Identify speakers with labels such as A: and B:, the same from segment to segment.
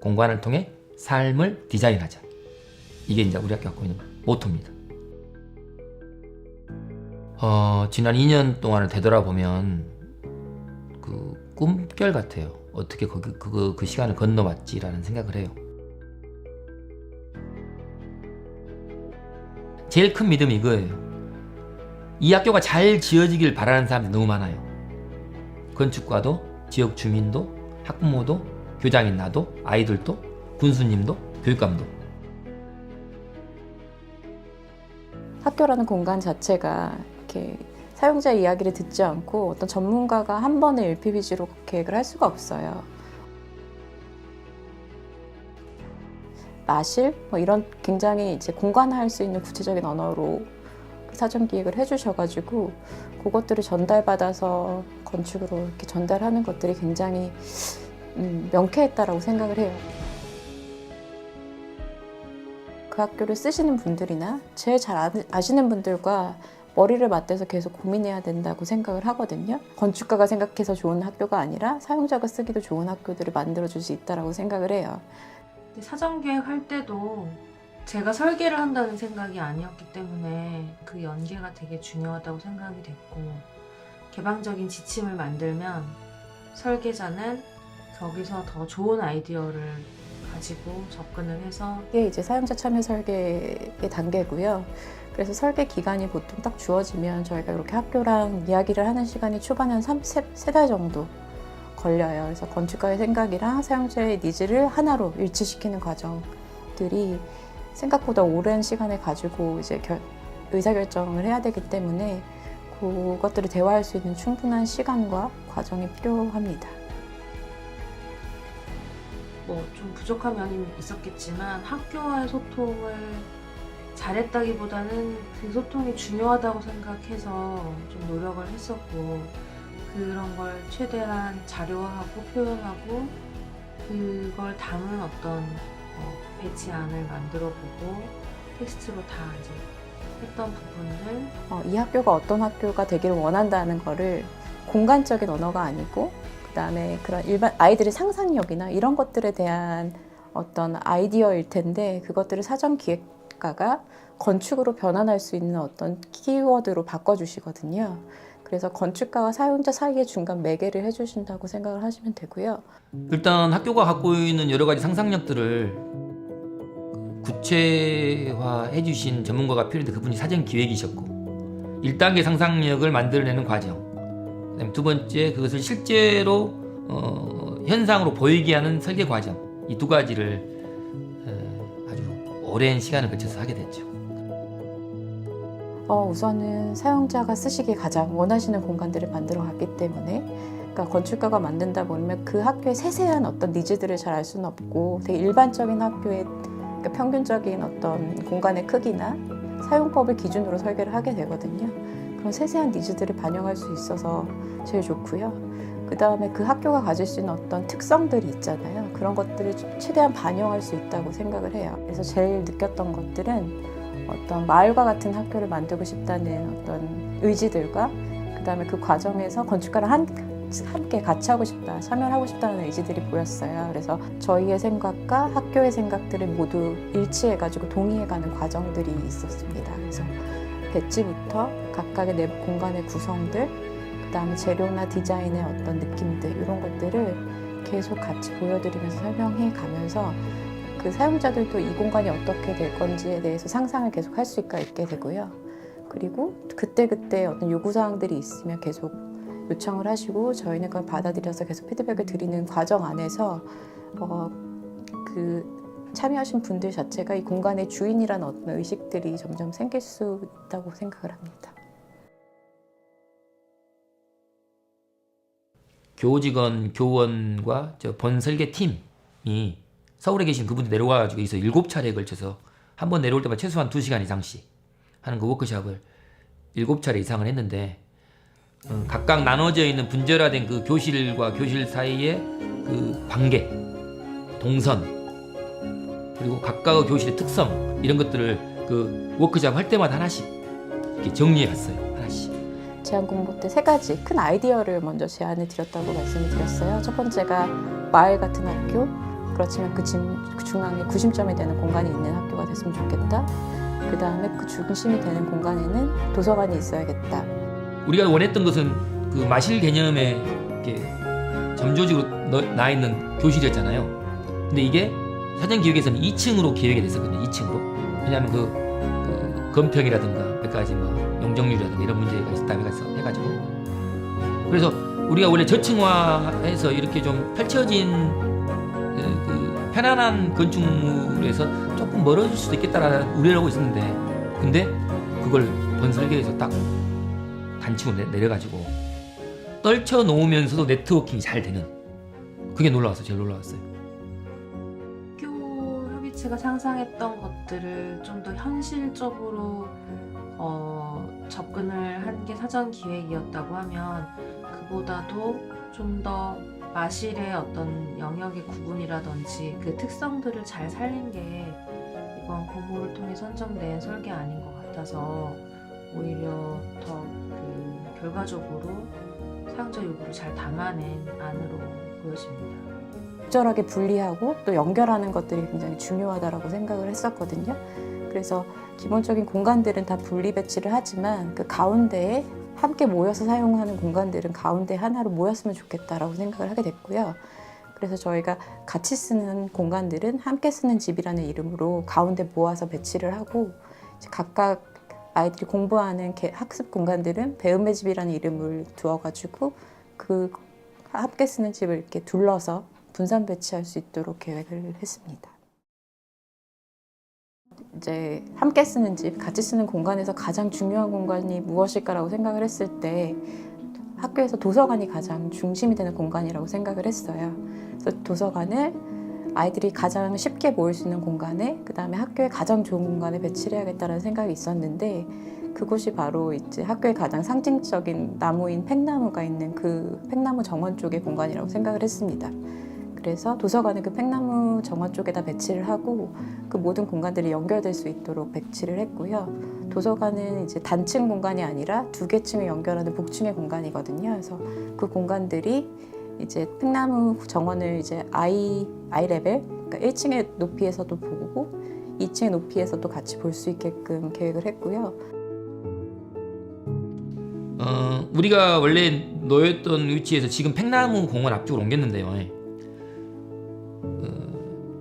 A: 공간을 통해 삶을 디자인하자. 이게 이제 우리 학교 갖고 있는 모토입니다. 지난 2년 동안을 되돌아보면 그 꿈결 같아요. 어떻게 그 시간을 건너왔지라는 생각을 해요. 제일 큰 믿음이 이거예요. 이 학교가 잘 지어지길 바라는 사람들이 너무 많아요. 건축가도, 지역 주민도, 학부모도, 교장인 나도, 아이들도, 군수님도, 교육감도.
B: 학교라는 공간 자체가 이렇게 사용자 이야기를 듣지 않고 어떤 전문가가 한 번에 일피비지로 계획을 할 수가 없어요. 마실 뭐 이런 굉장히 이제 공간화할 수 있는 구체적인 언어로 사전 기획을 해주셔가지고 그것들을 전달받아서 건축으로 이렇게 전달하는 것들이 굉장히 명쾌했다라고 생각을 해요. 그 학교를 쓰시는 분들이나 제일 잘 아시는 분들과 머리를 맞대서 계속 고민해야 된다고 생각을 하거든요. 건축가가 생각해서 좋은 학교가 아니라 사용자가 쓰기도 좋은 학교들을 만들어줄 수 있다고 생각을 해요.
C: 사전 계획할 때도 제가 설계를 한다는 생각이 아니었기 때문에 그 연계가 되게 중요하다고 생각이 됐고, 개방적인 지침을 만들면 설계자는 거기서 더 좋은 아이디어를 가지고 접근을 해서
B: 이게 이제 사용자 참여 설계의 단계고요. 그래서 설계 기간이 보통 딱 주어지면 저희가 이렇게 학교랑 이야기를 하는 시간이 초반에 한 3달 정도 걸려요. 그래서 건축가의 생각이랑 사용자의 니즈를 하나로 일치시키는 과정들이 생각보다 오랜 시간을 가지고 이제 의사결정을 해야 되기 때문에 그것들을 대화할 수 있는 충분한 시간과 과정이 필요합니다.
C: 뭐 좀 부족한 면이 있었겠지만 학교와의 소통을 잘했다기보다는 그 소통이 중요하다고 생각해서 좀 노력을 했었고, 그런 걸 최대한 자료화하고 표현하고 그걸 담은 어떤 배치안을 만들어보고 텍스트로 다 이제 했던 부분들.
B: 이 학교가 어떤 학교가 되기를 원한다는 거를 공간적인 언어가 아니고 그다음에 그런 일반 아이들의 상상력이나 이런 것들에 대한 어떤 아이디어일 텐데, 그것들을 사전 기획가가 건축으로 변환할 수 있는 어떤 키워드로 바꿔주시거든요. 그래서 건축가와 사용자 사이의 중간 매개를 해주신다고 생각을 하시면 되고요.
A: 일단 학교가 갖고 있는 여러 가지 상상력들을 구체화해 주신 전문가가 필요한데 그분이 사전 기획이셨고, 1단계 상상력을 만들어내는 과정, 그다음에 두 번째 그것을 실제로 현상으로 보이게 하는 설계 과정, 이 두 가지를 아주 오랜 시간을 거쳐서 하게 됐죠.
B: 우선은 사용자가 쓰시기에 가장 원하시는 공간들을 만들어 갔기 때문에, 그러니까 건축가가 만든다 보면 그 학교의 세세한 어떤 니즈들을 잘 알 수는 없고, 되게 일반적인 학교의 그러니까 평균적인 어떤 공간의 크기나 사용법을 기준으로 설계를 하게 되거든요. 그런 세세한 니즈들을 반영할 수 있어서 제일 좋고요. 그 다음에 그 학교가 가질 수 있는 어떤 특성들이 있잖아요. 그런 것들을 최대한 반영할 수 있다고 생각을 해요. 그래서 제일 느꼈던 것들은 어떤 마을과 같은 학교를 만들고 싶다는 어떤 의지들과, 그 다음에 그 과정에서 건축가랑 함께 같이 하고 싶다, 참여를 하고 싶다는 의지들이 보였어요. 그래서 저희의 생각과 학교의 생각들을 모두 일치해가지고 동의해가는 과정들이 있었습니다. 그래서 배치부터 각각의 내부 공간의 구성들, 그 다음에 재료나 디자인의 어떤 느낌들, 이런 것들을 계속 같이 보여드리면서 설명해 가면서 그 사용자들도 이 공간이 어떻게 될 건지에 대해서 상상을 계속 할 수 있게 되고요. 그리고 그때그때 어떤 요구사항들이 있으면 계속 요청을 하시고 저희는 그걸 받아들여서 계속 피드백을 드리는 과정 안에서 그 참여하신 분들 자체가 이 공간의 주인이라는 어떤 의식들이 점점 생길 수 있다고 생각을 합니다.
A: 교직원, 교원과 본 설계팀이 서울에 계신 그분이 내려와가지고 여기서 7차례에 걸쳐서 한 번 내려올 때마다 최소한 2시간 이상씩 하는 그 워크숍을 7차례 이상을 했는데, 각각 나눠져 있는 분절화된 그 교실과 교실 사이의 그 관계, 동선, 그리고 각각의 교실의 특성, 이런 것들을 그 워크숍 할 때마다 하나씩 이렇게 정리해 갔어요. 하나씩.
B: 제안 공모 때 3가지 큰 아이디어를 먼저 제안을 드렸다고 말씀을 드렸어요. 첫 번째가 마을 같은 학교, 그렇지만 그 중앙에 구심점이 되는 공간이 있는 학교가 됐으면 좋겠다. 그 다음에 그 중심이 되는 공간에는 도서관이 있어야겠다.
A: 우리가 원했던 것은 그 마실 개념에 이렇게 점조직으로 나 있는 교실이었잖아요. 근데 이게 사전기획에서는 2층으로 기획이 됐었거든요. 2층으로. 왜냐하면 그 건평이라든가 몇 가지 뭐 용적률이라든가 이런 문제가 있었다고 해가지고. 그래서 우리가 원래 저층화해서 이렇게 좀 펼쳐진 그 편안한 건축물에서 조금 멀어질 수도 있겠다라는 우려를 하고 있었는데, 근데 그걸 번설계에서 딱 단층으로 내려가지고 떨쳐 놓으면서도 네트워킹이 잘 되는, 그게 놀라웠어요. 제일 놀라웠어요.
C: 학교 협의체가 상상했던 것들을 좀 더 현실적으로 접근을 한 게 사전 기획이었다고 하면, 그보다도 좀 더 마실의 어떤 영역의 구분이라든지 그 특성들을 잘 살린 게 이번 공모를 통해 선정된 설계 아닌 것 같아서 오히려 더 그 결과적으로 사용자 요구를 잘 담아낸 안으로 보여집니다.
B: 적절하게 분리하고 또 연결하는 것들이 굉장히 중요하다고 생각을 했었거든요. 그래서 기본적인 공간들은 다 분리 배치를 하지만 그 가운데에 함께 모여서 사용하는 공간들은 가운데 하나로 모였으면 좋겠다라고 생각을 하게 됐고요. 그래서 저희가 같이 쓰는 공간들은 함께 쓰는 집이라는 이름으로 가운데 모아서 배치를 하고, 이제 각각 아이들이 공부하는 학습 공간들은 배움의 집이라는 이름을 두어가지고 그 함께 쓰는 집을 이렇게 둘러서 분산 배치할 수 있도록 계획을 했습니다. 이제 함께 쓰는 집, 같이 쓰는 공간에서 가장 중요한 공간이 무엇일까라고 생각을 했을 때 학교에서 도서관이 가장 중심이 되는 공간이라고 생각을 했어요. 그래서 도서관을 아이들이 가장 쉽게 모일 수 있는 공간에, 그 다음에 학교의 가장 좋은 공간에 배치를 해야겠다는 생각이 있었는데, 그곳이 바로 이제 학교의 가장 상징적인 나무인 팽나무가 있는 그 팽나무 정원 쪽의 공간이라고 생각을 했습니다. 그래서 도서관은 그 팽나무 정원 쪽에다 배치를 하고 그 모든 공간들이 연결될 수 있도록 배치를 했고요. 도서관은 이제 단층 공간이 아니라 2개 층을 연결하는 복층의 공간이거든요. 그래서 그 공간들이 이제 팽나무 정원을 이제 아이 레벨, 그러니까 1층의 높이에서도 보고 2층의 높이에서도 같이 볼 수 있게끔 계획을 했고요.
A: 우리가 원래 놓였던 위치에서 지금 팽나무 공원 앞쪽으로 옮겼는데요.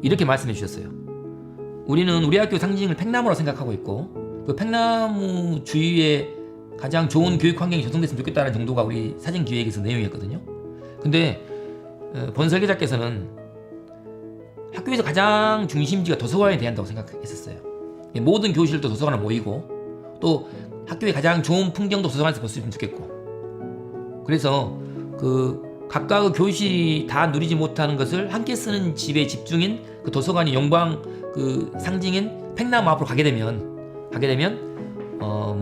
A: 이렇게 말씀해 주셨어요. 우리는 우리 학교 상징을 팽나무라고 생각하고 있고, 그 팽나무 주위에 가장 좋은 교육 환경이 조성됐으면 좋겠다는 정도가 우리 사전 기획에서 내용이었거든요. 근데 본 설계자께서는 학교에서 가장 중심지가 도서관이 돼야 한다고 생각했었어요. 모든 교실도 도서관에 모이고, 또 학교의 가장 좋은 풍경도 도서관에서 볼 수 있으면 좋겠고, 그래서 그 각각의 교실이 다 누리지 못하는 것을 함께 쓰는 집에 집중인 그 도서관이 영광 그 상징인 팽나무 앞으로 가게 되면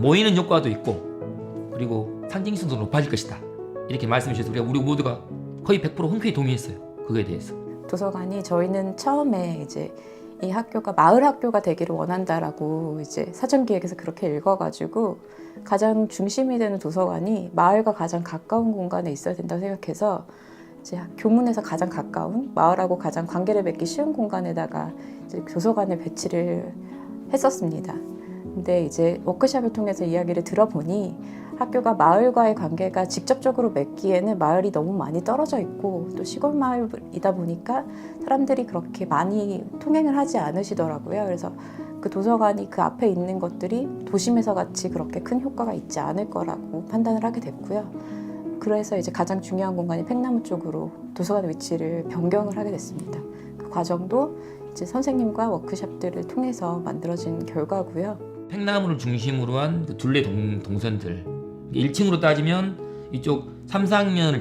A: 모이는 효과도 있고, 그리고 상징성도 높아질 것이다, 이렇게 말씀해 주셔서 우리 모두가 거의 100% 흔쾌히 동의했어요. 그거에 대해서.
B: 도서관이 저희는 처음에 이제 이 학교가 마을 학교가 되기를 원한다라고 이제 사전 기획에서 그렇게 읽어가지고 가장 중심이 되는 도서관이 마을과 가장 가까운 공간에 있어야 된다고 생각해서 이제 교문에서 가장 가까운 마을하고 가장 관계를 맺기 쉬운 공간에다가 이제 도서관을 배치를 했었습니다. 근데 이제 워크숍을 통해서 이야기를 들어보니 학교가 마을과의 관계가 직접적으로 맺기에는 마을이 너무 많이 떨어져 있고 또 시골 마을이다 보니까 사람들이 그렇게 많이 통행을 하지 않으시더라고요. 그래서 그 도서관이 그 앞에 있는 것들이 도심에서 같이 그렇게 큰 효과가 있지 않을 거라고 판단을 하게 됐고요. 그래서 이제 가장 중요한 공간이 팽나무 쪽으로 도서관의 위치를 변경을 하게 됐습니다. 그 과정도 이제 선생님과 워크숍들을 통해서 만들어진 결과고요.
A: 팽나무를 중심으로 한 그 둘레 동선들, 1층으로 따지면 이쪽 3, 4학년을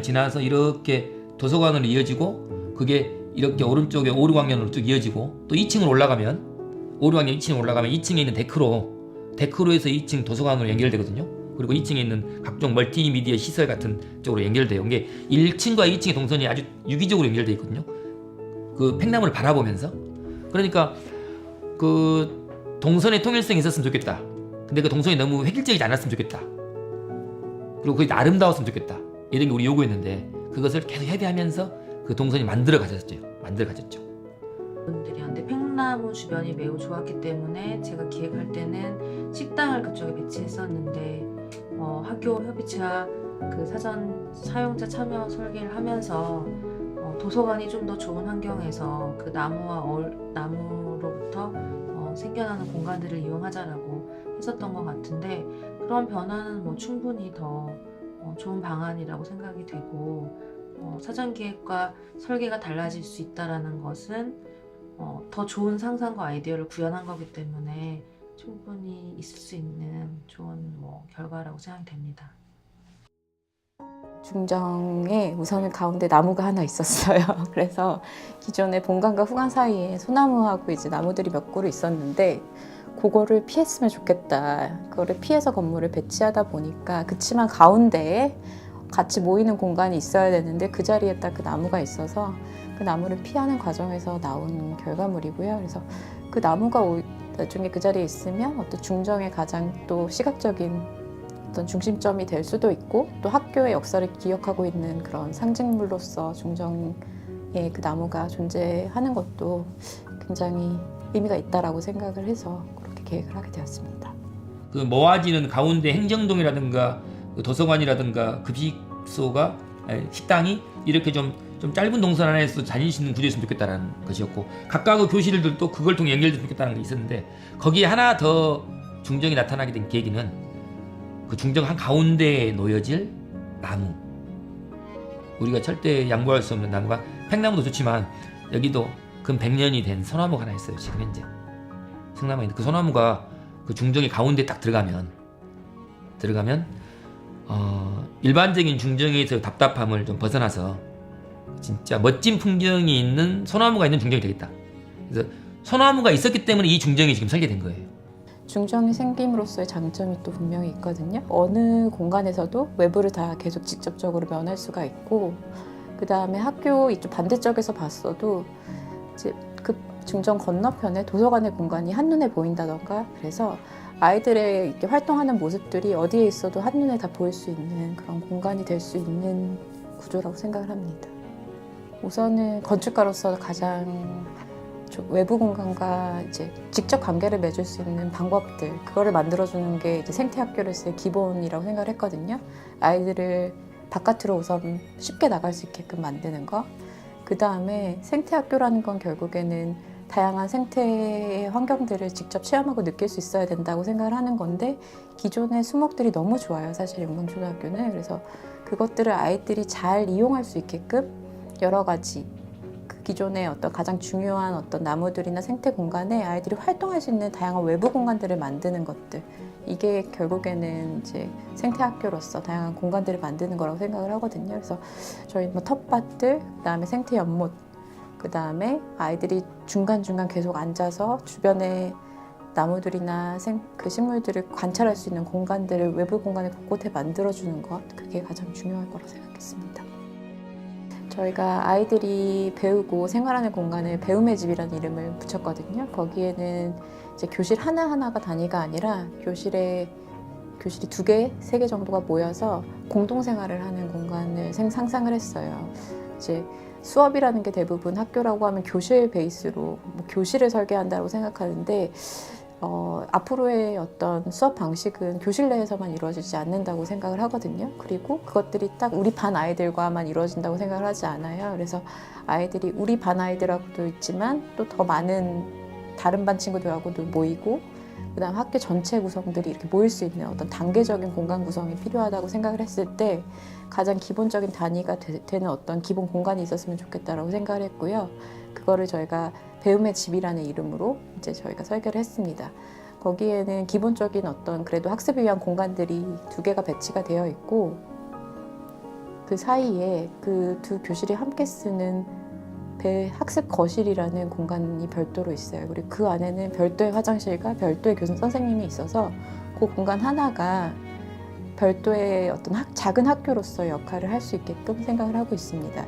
A: 지나서 이렇게 도서관으로 이어지고, 그게 이렇게 오른쪽에 5, 6학년으로 쭉 이어지고, 또 2층으로 올라가면 5, 6학년 2층으로 올라가면 2층에 있는 데크로 해서 2층 도서관으로 연결되거든요. 그리고 2층에 있는 각종 멀티미디어 시설 같은 쪽으로 연결돼요. 이게 1층과 2층의 동선이 아주 유기적으로 연결되어 있거든요. 그 팽나무를 바라보면서. 그러니까 그 동선의 통일성이 있었으면 좋겠다. 근데 그 동선이 너무 획일적이지 않았으면 좋겠다. 그리고 그게 아름다웠으면 좋겠다. 이런 게 우리 요구였는데, 그것을 계속 협의하면서 그 동선이 만들어 가졌죠. 만들어 가졌죠.
C: 분들이었는데 팽나무 주변이 매우 좋았기 때문에 제가 기획할 때는 식당을 그쪽에 배치했었는데 학교 협의체와 그 사전 사용자 참여 설계를 하면서 도서관이 좀 더 좋은 환경에서 그 나무로부터 생겨나는 공간들을 이용하자라고 했었던 것 같은데 그런 변화는 뭐 충분히 더 좋은 방안이라고 생각이 되고 사전 기획과 설계가 달라질 수 있다라는 것은 더 좋은 상상과 아이디어를 구현한 거기 때문에 충분히 있을 수 있는 좋은 결과라고 생각이 됩니다.
B: 중정에 우선은 가운데 나무가 하나 있었어요. 그래서 기존에 본관과 후관 사이에 소나무하고 이제 나무들이 몇 그루 있었는데 그거를 피했으면 좋겠다. 그거를 피해서 건물을 배치하다 보니까 그치만 가운데에 같이 모이는 공간이 있어야 되는데 그 자리에 딱 그 나무가 있어서 그 나무를 피하는 과정에서 나온 결과물이고요. 그래서 그 나무가 나중에 그 자리에 있으면 어떤 중정의 가장 또 시각적인 어떤 중심점이 될 수도 있고 또 학교의 역사를 기억하고 있는 그런 상징물로서 중정의 그 나무가 존재하는 것도 굉장히 의미가 있다라고 생각을 해서 그렇게 계획을 하게 되었습니다.
A: 그 모아지는 가운데 행정동이라든가 도서관이라든가 급식소가 식당이 이렇게 좀 짧은 동선 안에서 다닐 수 있는 구조였으면 좋겠다라는 것이었고 각각의 교실들도 그걸 통해 연결됐으면 좋겠다는 게 있었는데 거기에 하나 더 중정이 나타나게 된 계기는 그 중정 한 가운데에 놓여질 나무. 우리가 절대 양보할 수 없는 나무가 팽나무도 좋지만 여기도 근 100년이 된 소나무가 하나 있어요. 지금 현재 성남에 있는 그 소나무가 그 중정의 가운데 딱 들어가면 일반적인 중정에서 답답함을 좀 벗어나서 진짜 멋진 풍경이 있는 소나무가 있는 중정이 되겠다. 그래서 소나무가 있었기 때문에 이 중정이 지금 설계된 거예요.
B: 중정이 생김으로써의 장점이 또 분명히 있거든요. 어느 공간에서도 외부를 다 계속 직접적으로 면할 수가 있고 그 다음에 학교 이쪽 반대쪽에서 봤어도 이제 그 중정 건너편에 도서관의 공간이 한눈에 보인다던가 그래서 아이들의 이렇게 활동하는 모습들이 어디에 있어도 한눈에 다 보일 수 있는 그런 공간이 될 수 있는 구조라고 생각을 합니다. 우선은 건축가로서 가장 외부 공간과 이제 직접 관계를 맺을 수 있는 방법들 그거를 만들어주는 게 이제 생태학교로서의 기본이라고 생각을 했거든요. 아이들을 바깥으로 우선 쉽게 나갈 수 있게끔 만드는 거. 그 다음에 생태학교라는 건 결국에는 다양한 생태의 환경들을 직접 체험하고 느낄 수 있어야 된다고 생각을 하는 건데 기존의 수목들이 너무 좋아요. 사실 영광초등학교는. 그래서 그것들을 아이들이 잘 이용할 수 있게끔 여러 가지 기존의 어떤 가장 중요한 어떤 나무들이나 생태 공간에 아이들이 활동할 수 있는 다양한 외부 공간들을 만드는 것들 이게 결국에는 이제 생태 학교로서 다양한 공간들을 만드는 거라고 생각을 하거든요. 그래서 저희 뭐 텃밭들, 그다음에 생태 연못, 그다음에 아이들이 중간중간 계속 앉아서 주변에 나무들이나 그 식물들을 관찰할 수 있는 공간들을 외부 공간을 곳곳에 만들어주는 것 그게 가장 중요할 거라고 생각했습니다. 저희가 아이들이 배우고 생활하는 공간을 배움의 집이라는 이름을 붙였거든요. 거기에는 이제 교실 하나하나가 단위가 아니라 교실이 2개, 3개 정도가 모여서 공동생활을 하는 공간을 상상을 했어요. 이제 수업이라는 게 대부분 학교라고 하면 교실 베이스로 교실을 설계한다고 생각하는데 앞으로의 어떤 수업 방식은 교실 내에서만 이루어지지 않는다고 생각을 하거든요. 그리고 그것들이 딱 우리 반 아이들과만 이루어진다고 생각을 하지 않아요. 그래서 아이들이 우리 반 아이들하고도 있지만 또 더 많은 다른 반 친구들하고도 모이고 그다음 학교 전체 구성들이 이렇게 모일 수 있는 어떤 단계적인 공간 구성이 필요하다고 생각을 했을 때 가장 기본적인 단위가 되는 어떤 기본 공간이 있었으면 좋겠다라고 생각을 했고요. 그거를 저희가 배움의 집이라는 이름으로 이제 저희가 설계를 했습니다. 거기에는 기본적인 어떤 그래도 학습을 위한 공간들이 2개가 배치가 되어 있고 그 사이에 그 두 교실이 함께 쓰는 학습 거실이라는 공간이 별도로 있어요. 그리고 그 안에는 별도의 화장실과 별도의 교수 선생님이 있어서 그 공간 하나가 별도의 어떤 작은 학교로서 역할을 할 수 있게끔 생각을 하고 있습니다.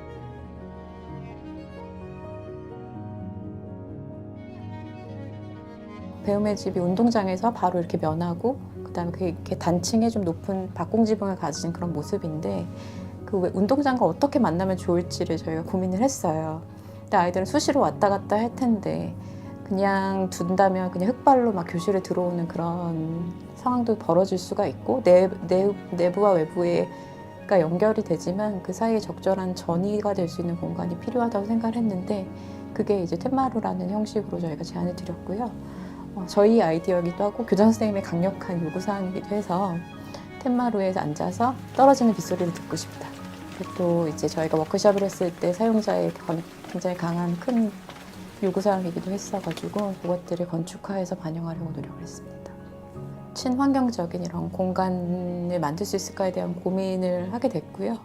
B: 배움의 집이 운동장에서 바로 이렇게 면하고 그다음에 그게 이렇게 단층에 좀 높은 박공지붕을 가진 그런 모습인데 그 운동장과 어떻게 만나면 좋을지를 저희가 고민을 했어요. 근데 아이들은 수시로 왔다 갔다 할 텐데 그냥 둔다면 그냥 흑발로 막 교실에 들어오는 그런 상황도 벌어질 수가 있고 내부와 외부가 연결이 되지만 그 사이에 적절한 전이가 될 수 있는 공간이 필요하다고 생각을 했는데 그게 이제 텐마루라는 형식으로 저희가 제안을 드렸고요. 저희 아이디어이기도 하고 교장 선생님의 강력한 요구사항이기도 해서 텐마루에 앉아서 떨어지는 빗소리를 듣고 싶다. 그리고 또 이제 저희가 워크숍을 했을 때 사용자의 굉장히 강한 큰 요구사항이기도 했어가지고 그것들을 건축화해서 반영하려고 노력을 했습니다. 친환경적인 이런 공간을 만들 수 있을까에 대한 고민을 하게 됐고요.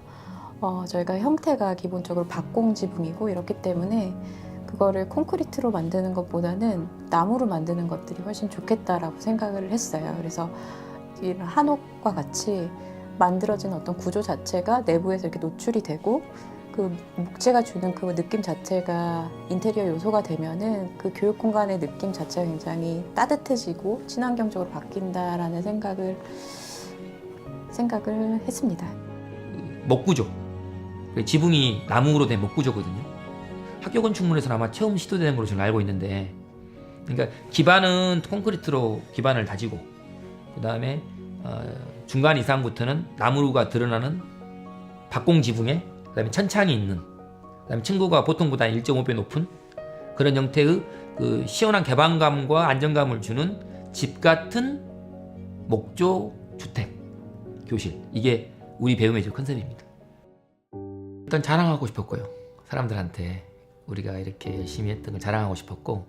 B: 저희가 형태가 기본적으로 박공 지붕이고 이렇기 때문에 그거를 콘크리트로 만드는 것보다는 나무로 만드는 것들이 훨씬 좋겠다라고 생각을 했어요. 그래서 이런 한옥과 같이 만들어진 어떤 구조 자체가 내부에서 이렇게 노출이 되고 그 목재가 주는 그 느낌 자체가 인테리어 요소가 되면은 그 교육 공간의 느낌 자체가 굉장히 따뜻해지고 친환경적으로 바뀐다라는 생각을 했습니다.
A: 목구조, 지붕이 나무로 된 목구조거든요. 학교 건축물에서는 아마 처음 시도되는 걸로 저는 알고 있는데, 그러니까 기반은 콘크리트로 기반을 다지고 그 다음에 중간 이상부터는 나무가 드러나는 박공 지붕에 그다음에 천창이 있는, 그다음에 층고가 보통보다 1.5배 높은 그런 형태의 그 시원한 개방감과 안정감을 주는 집 같은 목조 주택 교실, 이게 우리 배움의 컨셉입니다. 일단 자랑하고 싶었고요. 사람들한테 우리가 이렇게 열심히 했던 걸 자랑하고 싶었고,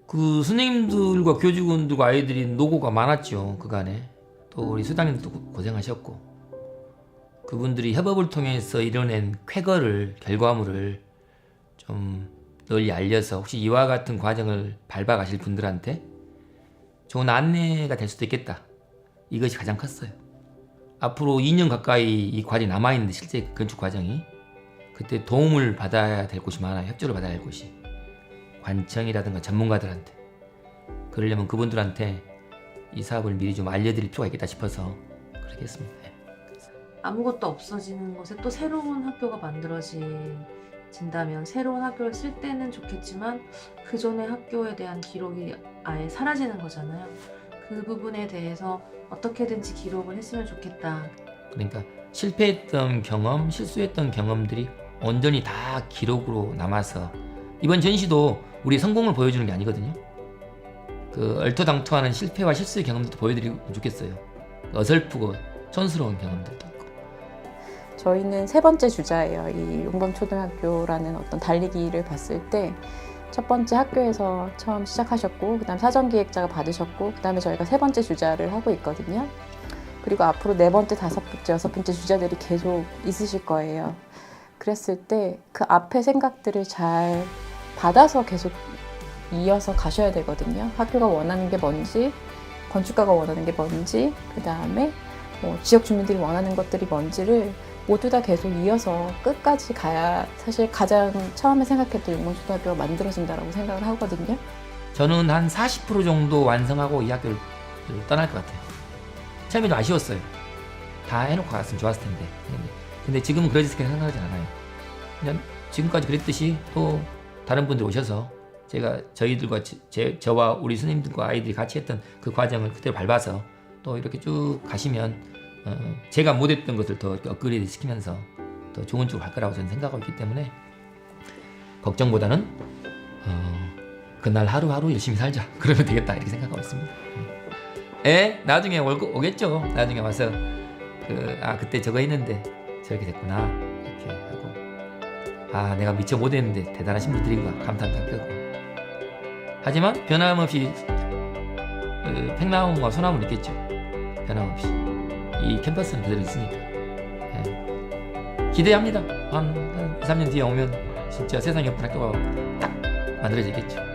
A: 그 선생님들과 교직원들과 아이들이 노고가 많았죠. 그간에 또 우리 수장님도 고생하셨고, 그분들이 협업을 통해서 이뤄낸 쾌거를, 결과물을 좀 널리 알려서 혹시 이와 같은 과정을 밟아가실 분들한테 좋은 안내가 될 수도 있겠다. 이것이 가장 컸어요. 앞으로 2년 가까이 이 과정이 남아있는데, 실제 건축 과정이, 그때 도움을 받아야 될 곳이 많아요. 협조를 받아야 할 곳이. 관청이라든가 전문가들한테. 그러려면 그분들한테 이 사업을 미리 좀 알려드릴 필요가 있겠다 싶어서 그렇게 했습니다.
C: 아무것도 없어지는 곳에 또 새로운 학교가 만들어진다면 새로운 학교를 쓸 때는 좋겠지만 그 전에 학교에 대한 기록이 아예 사라지는 거잖아요. 그 부분에 대해서 어떻게든지 기록을 했으면 좋겠다.
A: 그러니까 실패했던 경험, 실수했던 경험들이 온전히 다 기록으로 남아서, 이번 전시도 우리 성공을 보여주는 게 아니거든요. 그 얼토당토하는 실패와 실수의 경험들도 보여드리면 좋겠어요. 어설프고 촌스러운 경험들도.
B: 저희는 세 번째 주자예요. 이 용범초등학교라는 어떤 달리기를 봤을 때 첫 번째 학교에서 처음 시작하셨고, 그 다음 사전기획자가 받으셨고, 그 다음에 저희가 세 번째 주자를 하고 있거든요. 그리고 앞으로 네 번째, 다섯 번째, 여섯 번째 주자들이 계속 있으실 거예요. 그랬을 때 그 앞에 생각들을 잘 받아서 계속 이어서 가셔야 되거든요. 학교가 원하는 게 뭔지, 건축가가 원하는 게 뭔지, 그 다음에 지역 주민들이 원하는 것들이 뭔지를 모두 다 계속 이어서 끝까지 가야 사실 가장 처음에 생각했던 용범초등학교가 만들어진다고 생각을 하거든요.
A: 저는 한 40% 정도 완성하고 이 학교를 떠날 것 같아요. 처음에 좀 아쉬웠어요. 다 해놓고 갔으면 좋았을 텐데. 근데 지금은 그렇게 생각하지 않아요. 그냥 지금까지 그랬듯이 또 다른 분들 오셔서 저희들과 저와 우리 선생님들과 아이들이 같이 했던 그 과정을 그대로 밟아서 또 이렇게 쭉 가시면 제가 못했던 것을 더 업그레이드 시키면서 더 좋은 쪽으로 갈 거라고 저는 생각하고 있기 때문에 걱정보다는 그날 하루하루 열심히 살자, 그러면 되겠다, 이렇게 생각하고 있습니다. 나중에 오겠죠. 나중에 와서 그때 저거 했는데 저렇게 됐구나, 이렇게 하고, 내가 미처 못했는데 대단하신 분들인가 감탄도 하고. 하지만 변함없이 팽나무와 소나무는 있겠죠. 변함없이 이 캠퍼스는 그대로 있으니까. 기대합니다. 한 2, 3년 뒤에 오면 진짜 세상에 없던 학교가 딱 만들어지겠죠.